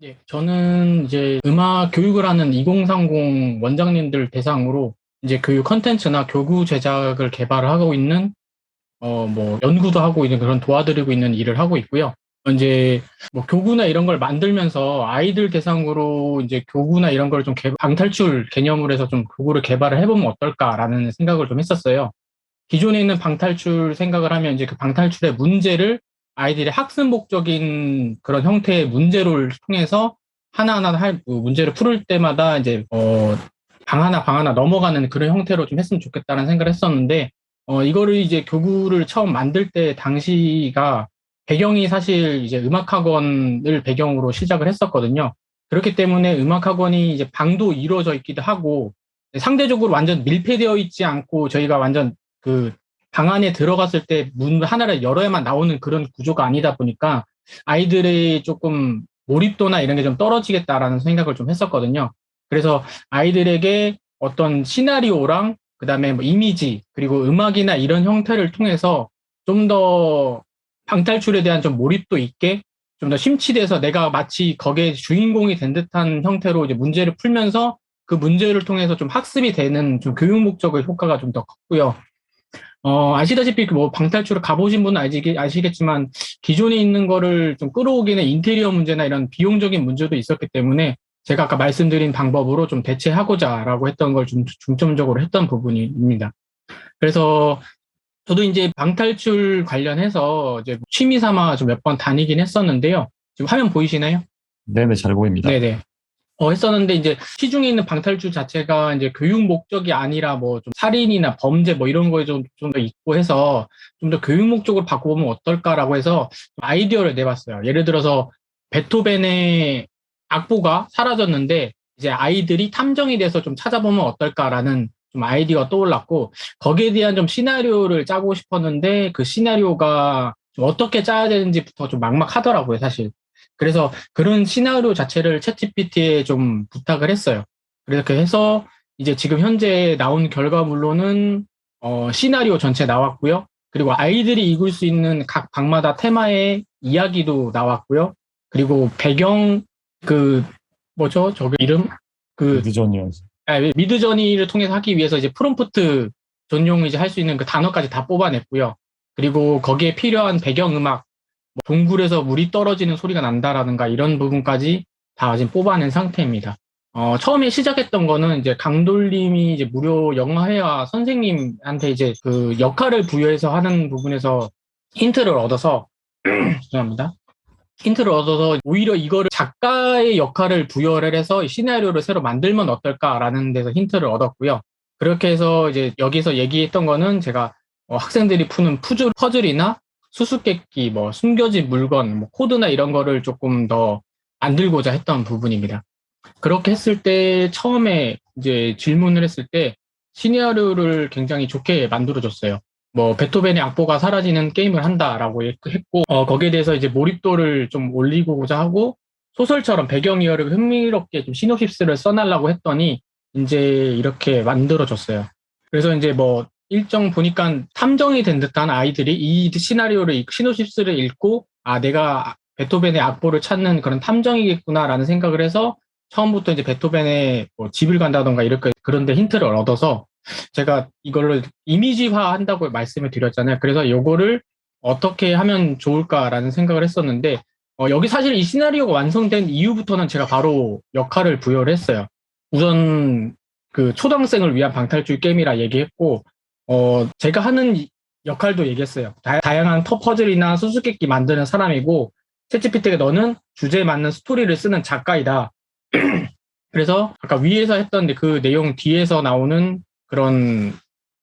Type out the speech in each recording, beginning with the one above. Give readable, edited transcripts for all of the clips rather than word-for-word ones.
예, 저는 이제 음악 교육을 하는 2030 원장님들 대상으로 이제 교육 컨텐츠나 교구 제작을 개발을 하고 있는, 연구도 하고 있는 그런 도와드리고 있는 일을 하고 있고요. 이제 뭐 교구나 이런 걸 만들면서 아이들 대상으로 이제 교구나 이런 걸 좀 방탈출 개념으로 해서 좀 교구를 개발을 해보면 어떨까라는 생각을 좀 했었어요. 기존에 있는 방탈출 생각을 하면 이제 그 방탈출의 문제를 아이들이 학습 목적인 그런 형태의 문제를 통해서 하나하나 그 문제를 풀을 때마다 이제 방 하나 넘어가는 그런 형태로 좀 했으면 좋겠다는 생각을 했었는데 이거를 이제 교구를 처음 만들 때 당시가 배경이 사실 이제 음악학원을 배경으로 시작을 했었거든요. 그렇기 때문에 음악학원이 이제 방도 이루어져 있기도 하고 상대적으로 완전 밀폐되어 있지 않고 저희가 완전 그 방 안에 들어갔을 때 문 하나를 열어야만 나오는 그런 구조가 아니다 보니까 아이들의 조금 몰입도나 이런 게 좀 떨어지겠다라는 생각을 좀 했었거든요. 그래서 아이들에게 어떤 시나리오랑 그다음에 뭐 이미지 그리고 음악이나 이런 형태를 통해서 좀 더 방탈출에 대한 좀 몰입도 있게 좀 더 심취돼서 내가 마치 거기에 주인공이 된 듯한 형태로 이제 문제를 풀면서 그 문제를 통해서 좀 학습이 되는 좀 교육 목적의 효과가 좀 더 컸고요. 아시다시피 뭐 방탈출을 가보신 분은 아시겠지만 기존에 있는 거를 좀 끌어오기는 인테리어 문제나 이런 비용적인 문제도 있었기 때문에 제가 아까 말씀드린 방법으로 좀 대체하고자라고 했던 걸 좀 중점적으로 했던 부분입니다. 그래서 저도 이제 방탈출 관련해서 이제 취미 삼아 좀 몇 번 다니긴 했었는데요. 지금 화면 보이시나요? 네네, 잘 보입니다. 네네. 했었는데 이제 시중에 있는 방탈출 자체가 이제 교육 목적이 아니라 뭐 좀 살인이나 범죄 뭐 이런 거에 좀 더 있고 해서 좀 더 교육 목적으로 바꿔보면 어떨까라고 해서 아이디어를 내봤어요. 예를 들어서 베토벤의 악보가 사라졌는데 이제 아이들이 탐정이 돼서 좀 찾아보면 어떨까라는 좀 아이디어가 떠올랐고 거기에 대한 좀 시나리오를 짜고 싶었는데 그 시나리오가 좀 어떻게 짜야 되는지부터 좀 막막하더라고요, 사실. 그래서 그런 시나리오 자체를 챗GPT에 좀 부탁을 했어요. 그렇게 해서 이제 지금 현재 나온 결과물로는 시나리오 전체 나왔고요. 그리고 아이들이 읽을 수 있는 각 방마다 테마의 이야기도 나왔고요. 그리고 배경 그 뭐죠? 저기 이름 그 미드저니언. 미드저니를 통해서 하기 위해서 이제 프롬프트 전용 이제 할 수 있는 그 단어까지 다 뽑아냈고요. 그리고 거기에 필요한 배경음악 뭐 동굴에서 물이 떨어지는 소리가 난다라든가 이런 부분까지 다 지금 뽑아낸 상태입니다. 처음에 시작했던 거는 이제 강돌림이 이제 무료 영어회화 선생님한테 이제 그 역할을 부여해서 하는 부분에서 힌트를 얻어서 죄송합니다. 힌트를 얻어서 오히려 이거를 작가의 역할을 부여를 해서 시나리오를 새로 만들면 어떨까라는 데서 힌트를 얻었고요. 그렇게 해서 이제 여기서 얘기했던 거는 제가 학생들이 푸는 퍼즐이나 수수께끼, 뭐 숨겨진 물건, 뭐 코드나 이런 거를 조금 더 만들고자 했던 부분입니다. 그렇게 했을 때 처음에 이제 질문을 했을 때 시나리오를 굉장히 좋게 만들어줬어요. 뭐 베토벤의 악보가 사라지는 게임을 한다라고 했고 거기에 대해서 이제 몰입도를 좀 올리고자 하고 소설처럼 배경 이야기를 흥미롭게 좀 시놉시스를 써달라고 했더니 이제 이렇게 만들어줬어요. 그래서 이제 뭐 일정 보니까 탐정이 된 듯한 아이들이 이 시나리오를 시놉시스를 읽고 아 내가 베토벤의 악보를 찾는 그런 탐정이겠구나라는 생각을 해서 처음부터 이제 베토벤의 뭐 집을 간다던가 이렇게 그런데 힌트를 얻어서 제가 이거를 이미지화 한다고 말씀을 드렸잖아요. 그래서 요거를 어떻게 하면 좋을까라는 생각을 했었는데 여기 사실 이 시나리오가 완성된 이후부터는 제가 바로 역할을 부여를 했어요. 우선 그 초등학생을 위한 방탈출 게임이라 얘기했고 제가 하는 역할도 얘기했어요. 다양한 퍼즐이나 수수께끼 만드는 사람이고 챗GPT가 너는 주제에 맞는 스토리를 쓰는 작가이다. 그래서 아까 위에서 했던 그 내용 뒤에서 나오는 그런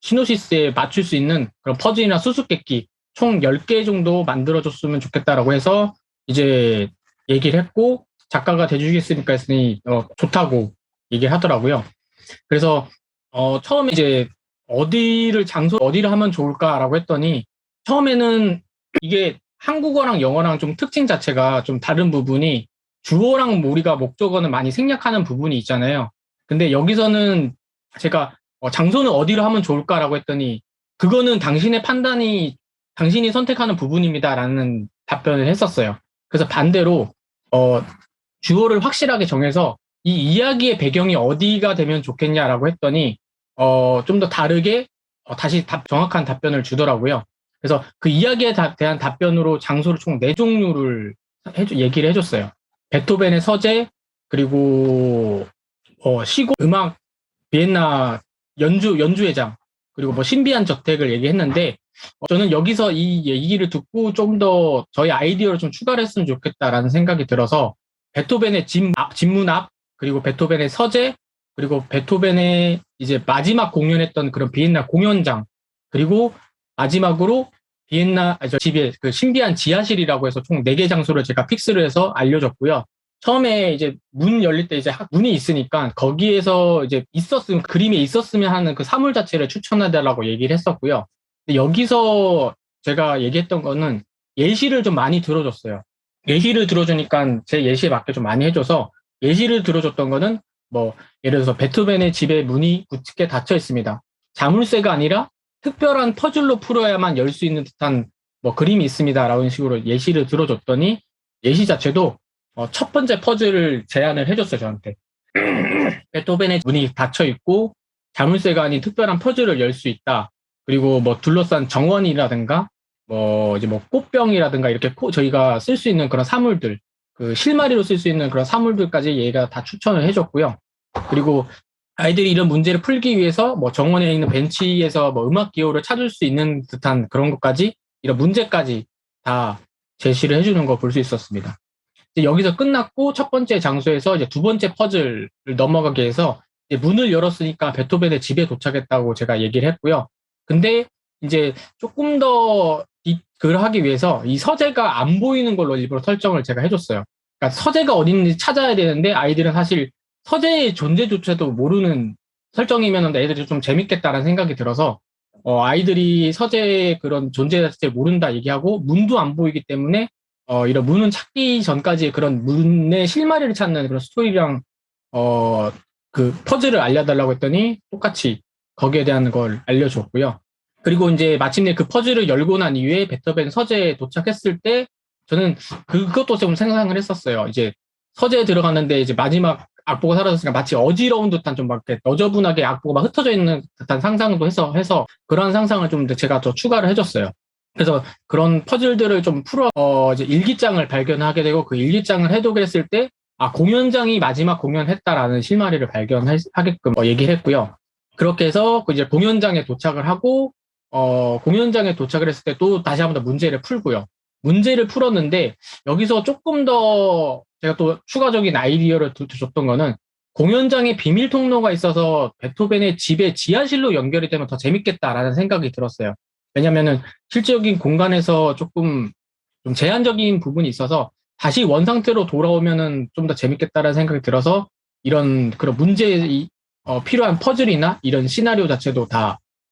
시노시스에 맞출 수 있는 그런 퍼즐이나 수수께끼 총 10개 정도 만들어줬으면 좋겠다라고 해서 이제 얘기를 했고 작가가 돼주겠습니까 했으니 좋다고 얘기를 하더라고요. 그래서 처음에 이제 어디를 하면 좋을까라고 했더니 처음에는 이게 한국어랑 영어랑 좀 특징 자체가 좀 다른 부분이 주어랑 우리가 목적어는 많이 생략하는 부분이 있잖아요. 근데 여기서는 제가 장소는 어디로 하면 좋을까라고 했더니 그거는 당신의 판단이 당신이 선택하는 부분입니다라는 답변을 했었어요. 그래서 반대로 어, 주어를 확실하게 정해서 이 이야기의 배경이 어디가 되면 좋겠냐라고 했더니 좀 더 다르게 다시 정확한 답변을 주더라고요. 그래서 그 이야기에 대한 답변으로 장소를 총 4종류를 얘기를 해줬어요. 베토벤의 서재, 그리고 시골 음악, 비엔나 연주회장, 그리고 뭐 신비한 저택을 얘기했는데 저는 여기서 이 얘기를 듣고 좀 더 저희 아이디어를 좀 추가를 했으면 좋겠다라는 생각이 들어서 베토벤의 집문 앞, 그리고 베토벤의 서재, 그리고 베토벤의 이제 마지막 공연했던 그런 비엔나 공연장, 그리고 마지막으로 집에 그 신비한 지하실이라고 해서 총 4개 장소를 제가 픽스를 해서 알려줬고요. 처음에 이제 문 열릴 때 이제 문이 있으니까 거기에서 이제 그림에 있었으면 하는 그 사물 자체를 추천해달라고 얘기를 했었고요. 근데 여기서 제가 얘기했던 거는 예시를 좀 많이 들어줬어요. 예시를 들어주니까 제 예시에 맞게 좀 많이 해줘서 예시를 들어줬던 거는 뭐 예를 들어서 베토벤의 집에 문이 굳게 닫혀 있습니다. 자물쇠가 아니라 특별한 퍼즐로 풀어야만 열 수 있는 듯한 뭐 그림이 있습니다. 라는 식으로 예시를 들어줬더니 예시 자체도 첫 번째 퍼즐을 제안을 해줬어요, 저한테. 베토벤의 문이 닫혀 있고 자물쇠가 아닌 특별한 퍼즐을 열 수 있다. 그리고 뭐 둘러싼 정원이라든가 뭐 이제 뭐 꽃병이라든가 이렇게 저희가 쓸 수 있는 그런 사물들, 그 실마리로 쓸 수 있는 그런 사물들까지 얘가 다 추천을 해줬고요. 그리고 아이들이 이런 문제를 풀기 위해서 뭐 정원에 있는 벤치에서 뭐 음악 기호를 찾을 수 있는 듯한 그런 것까지, 이런 문제까지 다 제시를 해주는 거 볼 수 있었습니다. 이제 여기서 끝났고 첫 번째 장소에서 이제 두 번째 퍼즐을 넘어가게 해서 이제 문을 열었으니까 베토벤의 집에 도착했다고 제가 얘기를 했고요. 근데 이제 조금 더 그걸 하기 위해서 이 서재가 안 보이는 걸로 일부러 설정을 제가 해줬어요. 그러니까 서재가 어디 있는지 찾아야 되는데 아이들은 사실 서재의 존재조차도 모르는 설정이면 애들이 좀 재밌겠다라는 생각이 들어서 아이들이 서재의 그런 존재 자체를 모른다 얘기하고 문도 안 보이기 때문에 이런 문은 찾기 전까지 그런 문의 실마리를 찾는 그런 스토리랑 그 퍼즐을 알려달라고 했더니 똑같이 거기에 대한 걸 알려줬고요. 그리고 이제 마침내 그 퍼즐을 열고 난 이후에 베토벤 서재에 도착했을 때 저는 그것도 좀 생각을 했었어요. 이제 서재에 들어갔는데 이제 마지막 악보가 사라졌으니까 마치 어지러운 듯한 좀 막 너저분하게 악보가 막 흩어져 있는 듯한 상상도 해서 그런 상상을 좀 제가 더 추가를 해줬어요. 그래서 그런 퍼즐들을 좀 이제 일기장을 발견하게 되고 그 일기장을 해독했을 때 공연장이 마지막 공연했다라는 실마리를 발견하게끔 얘기를 했고요. 그렇게 해서 이제 공연장에 도착을 하고 공연장에 도착을 했을 때 또 다시 한번 더 문제를 풀고요. 문제를 풀었는데 여기서 조금 더 제가 또 추가적인 아이디어를 줬던 거는 공연장에 비밀 통로가 있어서 베토벤의 집의 지하실로 연결이 되면 더 재밌겠다라는 생각이 들었어요. 왜냐면은 실질적인 공간에서 조금 좀 제한적인 부분이 있어서 다시 원상태로 돌아오면은 좀 더 재밌겠다라는 생각이 들어서 이런 그런 문제에 필요한 퍼즐이나 이런 시나리오 자체도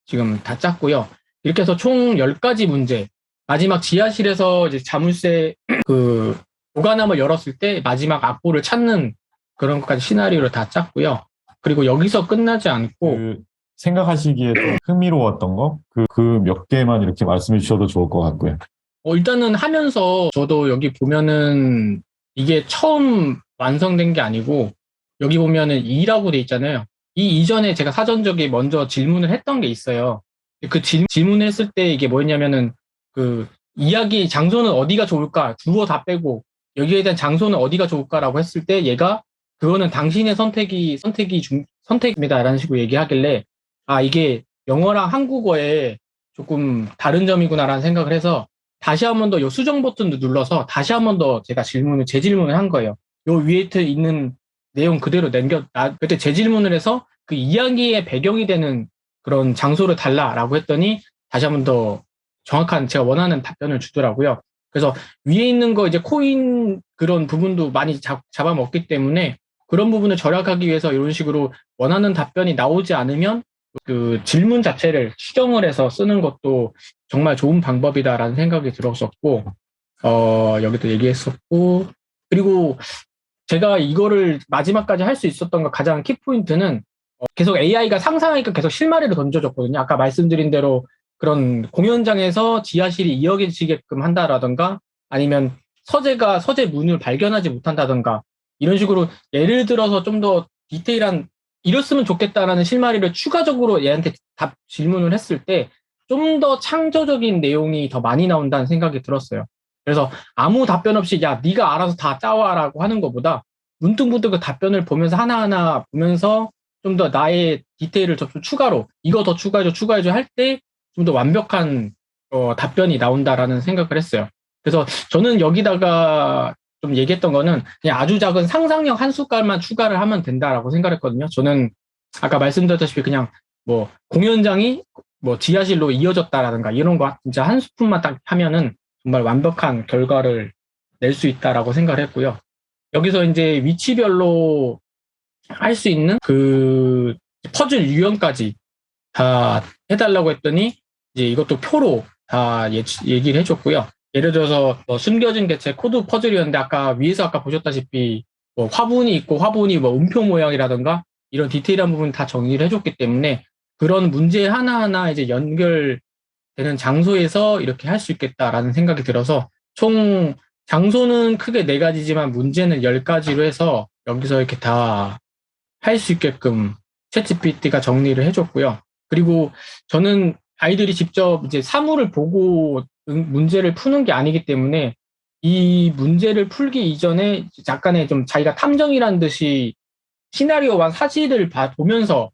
지금 다 짰고요. 이렇게 해서 총 10가지 문제, 마지막 지하실에서 이제 자물쇠 그 보관함을 열었을 때 마지막 악보를 찾는 그런 것까지 시나리오를 다 짰고요. 그리고 여기서 끝나지 않고 생각하시기에 좀 흥미로웠던 거? 그 몇 개만 이렇게 말씀해 주셔도 좋을 것 같고요. 일단은 하면서 저도 여기 보면은 이게 처음 완성된 게 아니고 여기 보면은 2라고 돼 있잖아요. 이 이전에 제가 사전적에 먼저 질문을 했던 게 있어요. 그 질문을 했을 때 이게 뭐였냐면은 그 이야기 장소는 어디가 좋을까? 주어 다 빼고 여기에 대한 장소는 어디가 좋을까라고 했을 때 얘가 그거는 당신의 선택입니다라는 식으로 얘기하길래 이게 영어랑 한국어에 조금 다른 점이구나라는 생각을 해서 다시 한 번 더 요 수정 버튼도 눌러서 다시 한 번 더 제가 재질문을 한 거예요. 요 위에 있는 내용 그대로 그때 재질문을 해서 그 이야기의 배경이 되는 그런 장소를 달라라고 했더니 다시 한 번 더 정확한 제가 원하는 답변을 주더라고요. 그래서 위에 있는 거 이제 코인 그런 부분도 많이 잡아먹기 때문에 그런 부분을 절약하기 위해서 이런 식으로 원하는 답변이 나오지 않으면 그 질문 자체를 수정을 해서 쓰는 것도 정말 좋은 방법이다라는 생각이 들었었고, 여기도 얘기했었고, 그리고 제가 이거를 마지막까지 할 수 있었던 거 가장 키포인트는 계속 AI가 상상하니까 계속 실마리를 던져줬거든요. 아까 말씀드린 대로 그런 공연장에서 지하실이 이어지게끔 한다라던가 아니면 서재 문을 발견하지 못한다던가 이런 식으로 예를 들어서 좀 더 디테일한 이랬으면 좋겠다라는 실마리를 추가적으로 얘한테 질문을 했을 때 좀 더 창조적인 내용이 더 많이 나온다는 생각이 들었어요. 그래서 아무 답변 없이 야 네가 알아서 다 짜와라고 하는 것보다 문득문득 그 답변을 보면서 하나하나 보면서 좀 더 나의 디테일을 좀 추가로 이거 더 추가해줘 할 때 좀 더 완벽한 답변이 나온다라는 생각을 했어요. 그래서 저는 여기다가 좀 얘기했던 거는 그냥 아주 작은 상상력 한 숟갈만 추가를 하면 된다라고 생각했거든요. 저는 아까 말씀드렸다시피 그냥 뭐 공연장이 뭐 지하실로 이어졌다라든가 이런 거 진짜 한 스푼만 딱 하면은 정말 완벽한 결과를 낼 수 있다라고 생각을 했고요. 여기서 이제 위치별로 할 수 있는 그 퍼즐 유형까지 다 해달라고 했더니 이제 이것도 표로 다 얘기를 해줬고요. 예를 들어서 뭐 숨겨진 개체 코드 퍼즐이었는데 아까 보셨다시피 뭐 화분이 있고 화분이 뭐 음표 모양이라든가 이런 디테일한 부분 다 정리를 해줬기 때문에 그런 문제 하나하나 이제 연결되는 장소에서 이렇게 할 수 있겠다라는 생각이 들어서 총 장소는 크게 4가지지만 문제는 10가지로 해서 여기서 이렇게 다 할 수 있게끔 챗GPT가 정리를 해줬고요. 그리고 저는 아이들이 직접 이제 사물을 보고 문제를 푸는 게 아니기 때문에 이 문제를 풀기 이전에 약간의 좀 자기가 탐정이라는 듯이 시나리오와 사실을 보면서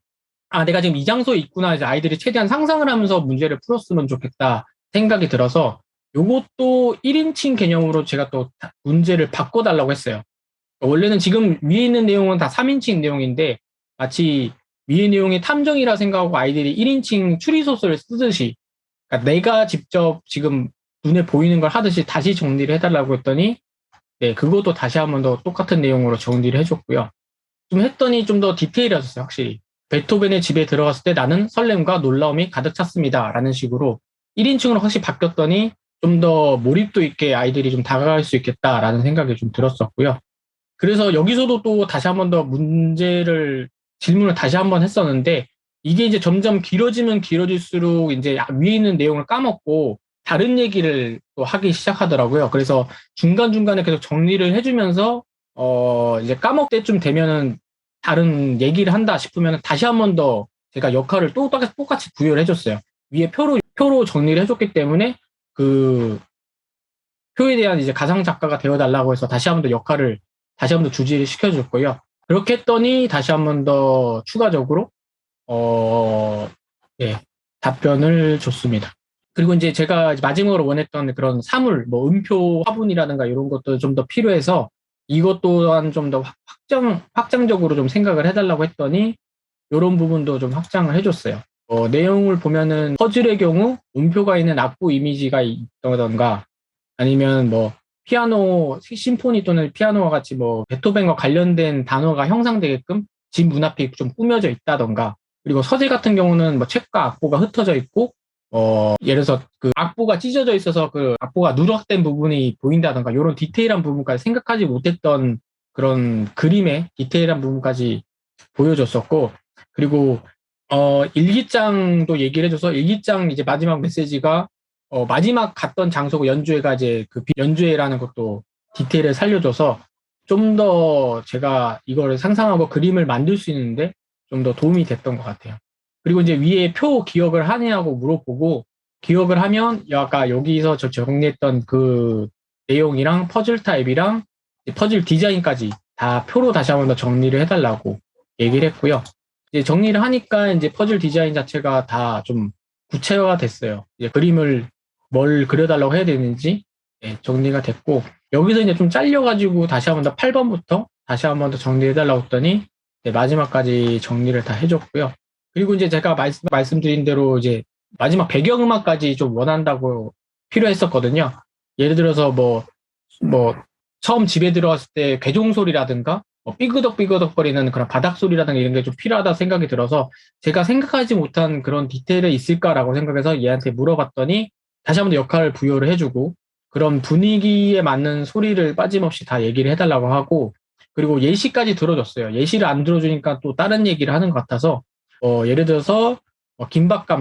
아, 내가 지금 이 장소에 있구나. 이제 아이들이 최대한 상상을 하면서 문제를 풀었으면 좋겠다 생각이 들어서 요것도 1인칭 개념으로 제가 또 문제를 바꿔달라고 했어요. 원래는 지금 위에 있는 내용은 다 3인칭 내용인데 마치 위의 내용이 탐정이라 생각하고 아이들이 1인칭 추리소설을 쓰듯이 그러니까 내가 직접 지금 눈에 보이는 걸 하듯이 다시 정리를 해달라고 했더니 네, 그것도 다시 한번 더 똑같은 내용으로 정리를 해줬고요. 좀 했더니 좀 더 디테일해졌어요, 확실히. 베토벤의 집에 들어갔을 때 나는 설렘과 놀라움이 가득 찼습니다. 라는 식으로 1인칭으로 확실히 바뀌었더니 좀 더 몰입도 있게 아이들이 좀 다가갈 수 있겠다라는 생각이 좀 들었었고요. 그래서 여기서도 또 다시 한번 더 질문을 다시 한번 했었는데 이게 이제 점점 길어지면 길어질수록 이제 위에 있는 내용을 까먹고 다른 얘기를 또 하기 시작하더라고요. 그래서 중간중간에 계속 정리를 해주면서 이제 까먹을 때쯤 되면은 다른 얘기를 한다 싶으면 다시 한 번 더 제가 역할을 또 똑같이 부여를 해줬어요. 위에 표로 정리를 해줬기 때문에 그 표에 대한 이제 가상 작가가 되어달라고 해서 다시 한 번 더 역할을 다시 한 번 더 주지를 시켜줬고요. 그렇게 했더니 다시 한 번 더 추가적으로 예, 답변을 줬습니다. 그리고 이제 제가 마지막으로 원했던 그런 사물, 뭐 음표 화분이라든가 이런 것도 좀 더 필요해서 이것 또한 좀 더 확장적으로 좀 생각을 해달라고 했더니 이런 부분도 좀 확장을 해줬어요. 내용을 보면은 퍼즐의 경우 음표가 있는 악보 이미지가 있다던가 아니면 뭐 피아노 심포니 또는 피아노와 같이 뭐 베토벤과 관련된 단어가 형상되게끔 집 문 앞에 좀 꾸며져 있다던가 그리고 서재 같은 경우는 뭐 책과 악보가 흩어져 있고 예를 들어서 그 악보가 찢어져 있어서 그 악보가 누락된 부분이 보인다던가 이런 디테일한 부분까지 생각하지 못했던 그런 그림의 디테일한 부분까지 보여줬었고 그리고 일기장도 얘기를 해줘서 일기장 이제 마지막 메시지가 마지막 갔던 장소고 연주회가 이제 그 연주회라는 것도 디테일을 살려줘서 좀 더 제가 이거를 상상하고 그림을 만들 수 있는데 좀 더 도움이 됐던 것 같아요. 그리고 이제 위에 표 기억을 하냐고 물어보고 기억을 하면 아까 여기서 저 정리했던 그 내용이랑 퍼즐 타입이랑 퍼즐 디자인까지 다 표로 다시 한번 더 정리를 해달라고 얘기를 했고요. 이제 정리를 하니까 이제 퍼즐 디자인 자체가 다 좀 구체화가 됐어요. 이제 그림을 뭘 그려달라고 해야 되는지 정리가 됐고 여기서 이제 좀 잘려가지고 다시 한번 더 8번부터 다시 한번 더 정리해달라고 했더니 마지막까지 정리를 다 해줬고요. 그리고 이제 제가 말씀드린 대로 이제 마지막 배경음악까지 좀 원한다고 필요했었거든요. 예를 들어서 뭐 처음 집에 들어왔을 때 개종 소리라든가 삐그덕삐그덕거리는 그런 바닥 소리라든가 이런 게 좀 필요하다 생각이 들어서 제가 생각하지 못한 그런 디테일이 있을까라고 생각해서 얘한테 물어봤더니 다시 한번 역할을 부여를 해주고 그런 분위기에 맞는 소리를 빠짐없이 다 얘기를 해달라고 하고 그리고 예시까지 들어줬어요. 예시를 안 들어주니까 또 다른 얘기를 하는 것 같아서 예를 들어서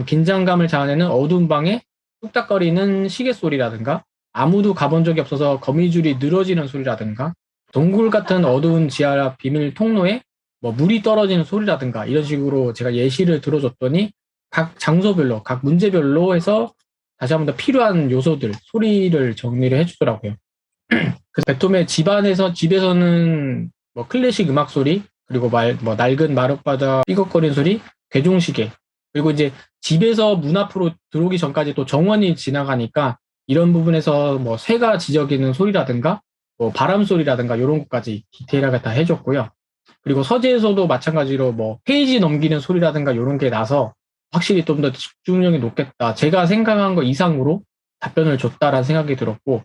긴장감을 자아내는 어두운 방에 뚝딱거리는 시계 소리라든가 아무도 가본 적이 없어서 거미줄이 늘어지는 소리라든가 동굴 같은 어두운 지하 비밀 통로에 뭐 물이 떨어지는 소리라든가 이런 식으로 제가 예시를 들어줬더니 각 장소별로, 각 문제별로 해서 다시 한 번 더 필요한 요소들, 소리를 정리를 해주더라고요. 그래서 베토벤 집에서는 뭐 클래식 음악 소리, 그리고 뭐 낡은 마룻바닥 삐걱거리는 소리, 괴종시계, 그리고 이제 집에서 문 앞으로 들어오기 전까지 또 정원이 지나가니까 이런 부분에서 뭐 새가 지저귀는 소리라든가 뭐 바람 소리라든가 이런 것까지 디테일하게 다 해줬고요. 그리고 서재에서도 마찬가지로 뭐 페이지 넘기는 소리라든가 이런 게 나서 확실히 좀 더 집중력이 높겠다. 제가 생각한 거 이상으로 답변을 줬다라는 생각이 들었고,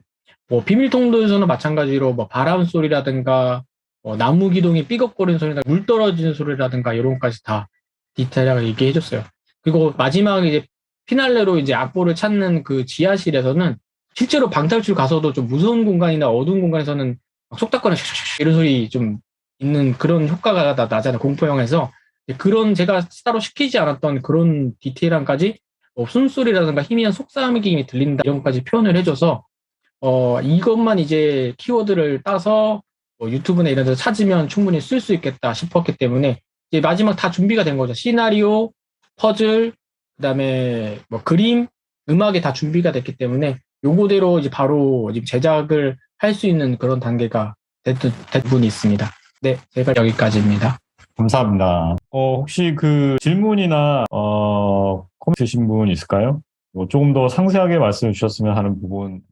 뭐 비밀통로에서는 마찬가지로 뭐 바람 소리라든가 뭐 나무 기둥이 삐걱거리는 소리나 물 떨어지는 소리라든가 이런 것까지 다 디테일하게 얘기해줬어요. 그리고 마지막에 이제 피날레로 이제 악보를 찾는 그 지하실에서는 실제로 방탈출 가서도 좀 무서운 공간이나 어두운 공간에서는 막 속닥거리는 슉슉슉 이런 소리 좀 있는 그런 효과가 나잖아요. 공포 영화에서. 그런 제가 따로 시키지 않았던 그런 디테일함까지 뭐 숨소리라든가 희미한 속삭임이 들린다 이런 것까지 표현을 해줘서 이것만 이제 키워드를 따서 뭐 유튜브나 이런 데서 찾으면 충분히 쓸 수 있겠다 싶었기 때문에 이제 마지막 다 준비가 된 거죠. 시나리오, 퍼즐, 그다음에 뭐 그림, 음악이 다 준비가 됐기 때문에 요거대로 이제 바로 지금 제작을 할 수 있는 그런 단계가 된 부분이 있습니다. 네, 제가 여기까지입니다. 감사합니다. 혹시 그 질문이나 코멘트 주신 분 있을까요? 뭐 조금 더 상세하게 말씀해 주셨으면 하는 부분